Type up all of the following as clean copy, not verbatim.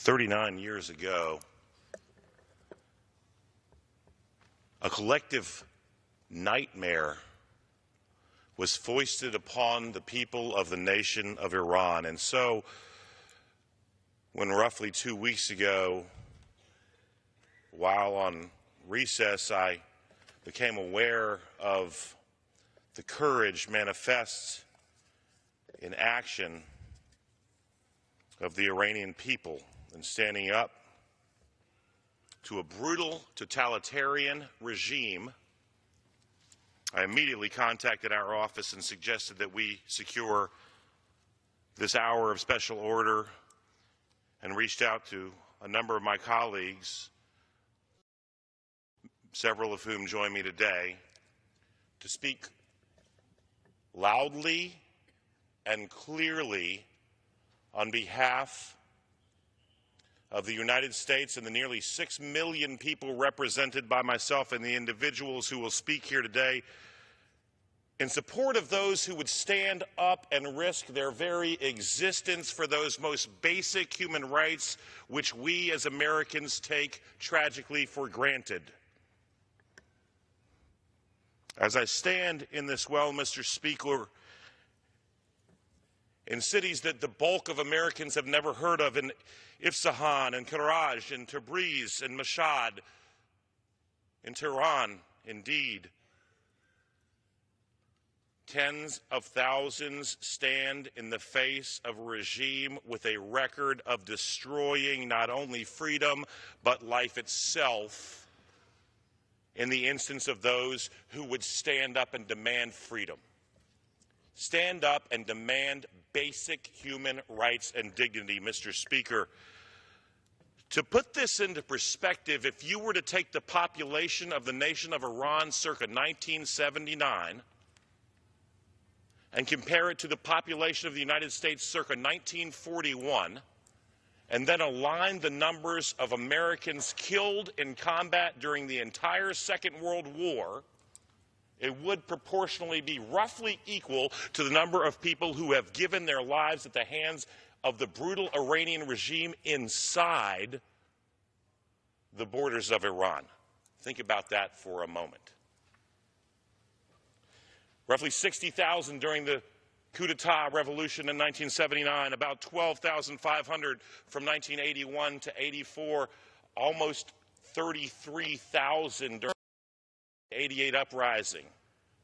39 years ago, a collective nightmare was foisted upon the people of the nation of Iran. And so, when roughly 2 weeks ago, while on recess, I became aware of the courage manifest in action of the Iranian people in standing up to a brutal, totalitarian regime, I immediately contacted our office and suggested that we secure this hour of special order and reached out to a number of my colleagues, several of whom join me today, to speak loudly and clearly on behalf of the United States and the nearly 6 million people represented by myself and the individuals who will speak here today in support of those who would stand up and risk their very existence for those most basic human rights which we as Americans take tragically for granted. As I stand in this well, Mr. Speaker, in cities that the bulk of Americans have never heard of, in Isfahan and Karaj and Tabriz and Mashhad, in Tehran, indeed, tens of thousands stand in the face of a regime with a record of destroying not only freedom but life itself in the instance of those who would stand up and demand freedom. Stand up and demand basic human rights and dignity, Mr. Speaker. To put this into perspective, if you were to take the population of the nation of Iran circa 1979 and compare it to the population of the United States circa 1941, and then align the numbers of Americans killed in combat during the entire Second World War, it would proportionally be roughly equal to the number of people who have given their lives at the hands of the brutal Iranian regime inside the borders of Iran. Think about that for a moment. Roughly 60,000 during the coup d'etat revolution in 1979, about 12,500 from 1981 to 84, almost 33,000 during the 88 uprising.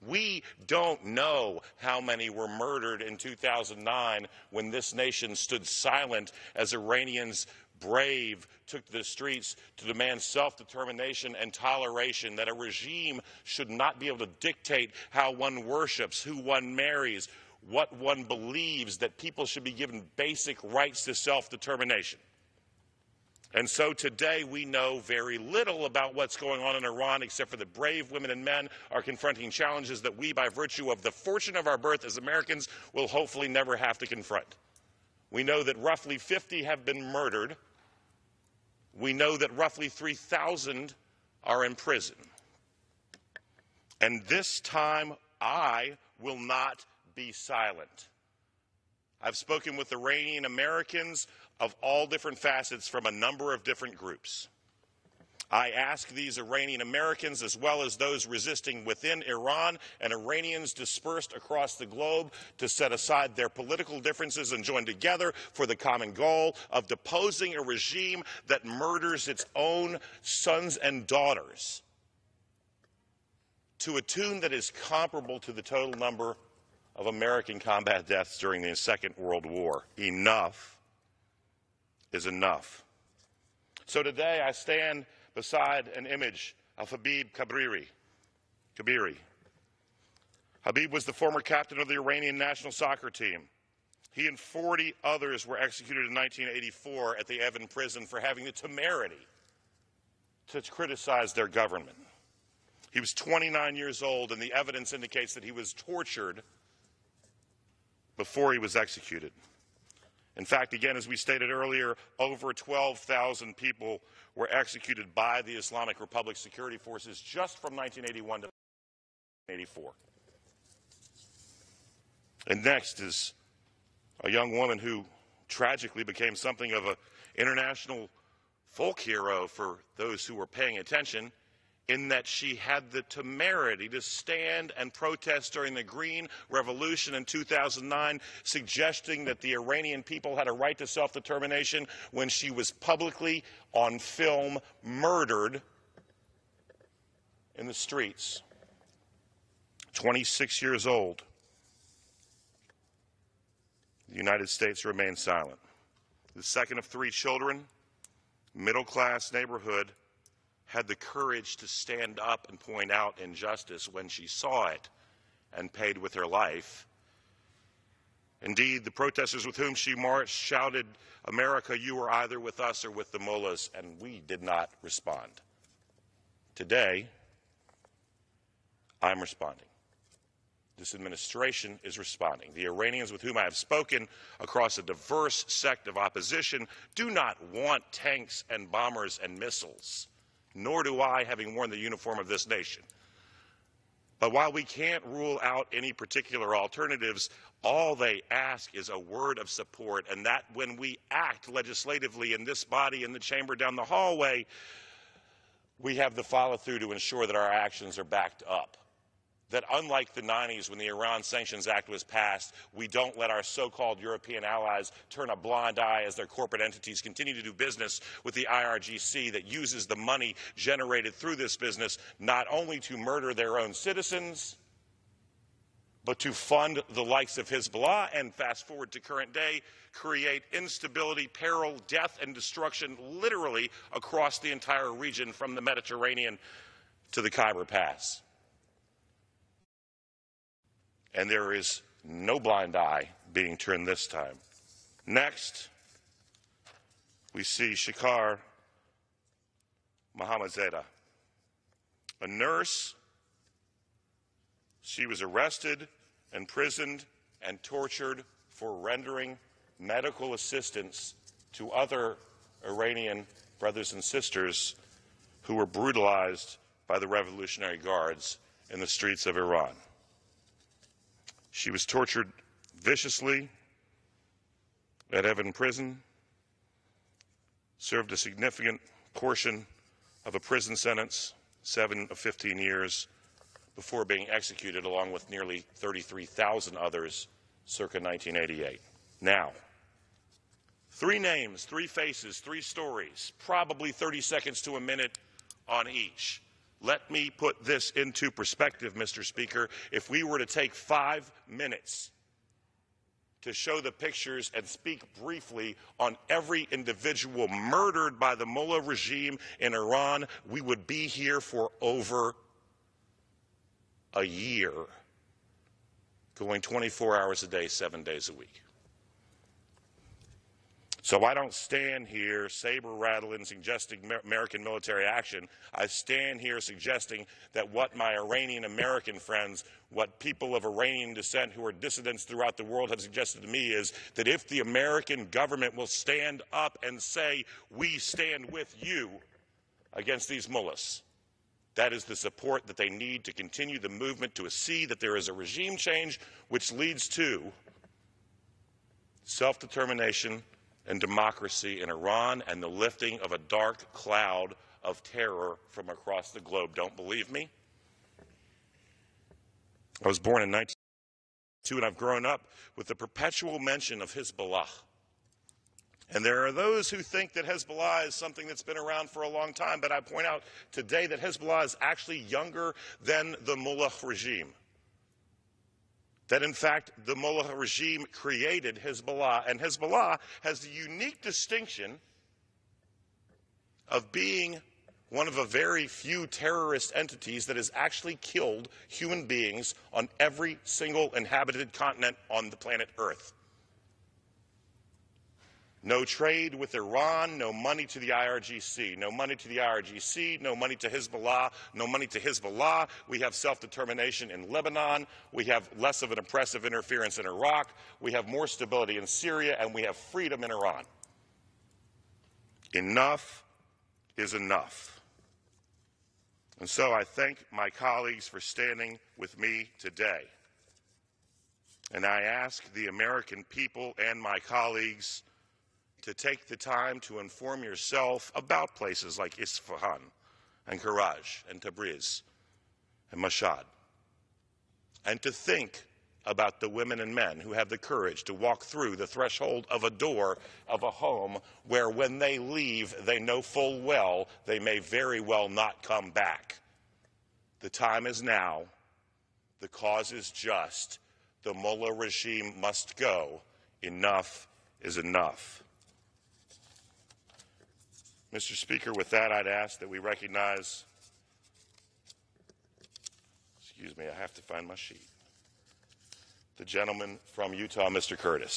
We don't know how many were murdered in 2009 when this nation stood silent as Iranians brave took to the streets to demand self-determination and toleration, that a regime should not be able to dictate how one worships, who one marries, what one believes, that people should be given basic rights to self-determination. And so today we know very little about what's going on in Iran, except for the brave women and men are confronting challenges that we, by virtue of the fortune of our birth as Americans, will hopefully never have to confront. We know that roughly 50 have been murdered. We know that roughly 3,000 are in prison. And this time I will not be silent. I've spoken with Iranian Americans of all different facets from a number of different groups. I ask these Iranian Americans, as well as those resisting within Iran and Iranians dispersed across the globe, to set aside their political differences and join together for the common goal of deposing a regime that murders its own sons and daughters to a tune that is comparable to the total number of American combat deaths during the Second World War. Enough is enough. So today I stand beside an image of Habib Kabiri. Habib was the former captain of the Iranian national soccer team. He and 40 others were executed in 1984 at the Evin prison for having the temerity to criticize their government. He was 29 years old, and the evidence indicates that he was tortured before he was executed. In fact, again, as we stated earlier, over 12,000 people were executed by the Islamic Republic security forces just from 1981 to 1984. And next is a young woman who tragically became something of an international folk hero for those who were paying attention, in that she had the temerity to stand and protest during the Green Revolution in 2009, suggesting that the Iranian people had a right to self-determination when she was publicly, on film, murdered in the streets. 26 years old. The United States remained silent. The second of 3 children, middle-class neighborhood, had the courage to stand up and point out injustice when she saw it and paid with her life. Indeed, the protesters with whom she marched shouted, "America, you are either with us or with the mullahs," and we did not respond. Today, I'm responding. This administration is responding. The Iranians with whom I have spoken across a diverse sect of opposition do not want tanks and bombers and missiles, nor do I, having worn the uniform of this nation. But while we can't rule out any particular alternatives, all they ask is a word of support, and that when we act legislatively in this body, in the chamber down the hallway, we have the follow-through to ensure that our actions are backed up. That unlike the 90s when the Iran Sanctions Act was passed, we don't let our so-called European allies turn a blind eye as their corporate entities continue to do business with the IRGC that uses the money generated through this business not only to murder their own citizens, but to fund the likes of Hezbollah and, fast forward to current day, create instability, peril, death, and destruction literally across the entire region from the Mediterranean to the Khyber Pass. And there is no blind eye being turned this time. Next, we see Shakar Mohammadzadeh, a nurse. She was arrested, imprisoned, and tortured for rendering medical assistance to other Iranian brothers and sisters who were brutalized by the Revolutionary Guards in the streets of Iran. She was tortured viciously at Evin Prison, served a significant portion of a prison sentence, 7 of 15 years, before being executed along with nearly 33,000 others circa 1988. Now, 3 names, 3 faces, 3 stories, probably 30 seconds to a minute on each. Let me put this into perspective, Mr. Speaker. If we were to take 5 minutes to show the pictures and speak briefly on every individual murdered by the mullah regime in Iran, we would be here for over a year, going 24 hours a day, 7 days a week. So I don't stand here saber-rattling, suggesting American military action. I stand here suggesting that what my Iranian American friends, what people of Iranian descent who are dissidents throughout the world have suggested to me is that if the American government will stand up and say, we stand with you against these mullahs, that is the support that they need to continue the movement to see that there is a regime change which leads to self-determination and democracy in Iran and the lifting of a dark cloud of terror from across the globe. Don't believe me? I was born in 1992, and I've grown up with the perpetual mention of Hezbollah. And there are those who think that Hezbollah is something that's been around for a long time, but I point out today that Hezbollah is actually younger than the mullah regime. That, in fact, the mullah regime created Hezbollah, and Hezbollah has the unique distinction of being one of a very few terrorist entities that has actually killed human beings on every single inhabited continent on the planet Earth. No trade with Iran, no money to the IRGC, no money to the IRGC, no money to Hezbollah, no money to Hezbollah. We have self-determination in Lebanon. We have less of an oppressive interference in Iraq. We have more stability in Syria, and we have freedom in Iran. Enough is enough. And so I thank my colleagues for standing with me today. And I ask the American people and my colleagues to take the time to inform yourself about places like Isfahan and Karaj and Tabriz and Mashhad, and to think about the women and men who have the courage to walk through the threshold of a door of a home where when they leave, they know full well they may very well not come back. The time is now. The cause is just. The mullah regime must go. Enough is enough. Mr. Speaker, with that, I'd ask that we recognize, excuse me, I have to find my sheet, the gentleman from Utah, Mr. Curtis.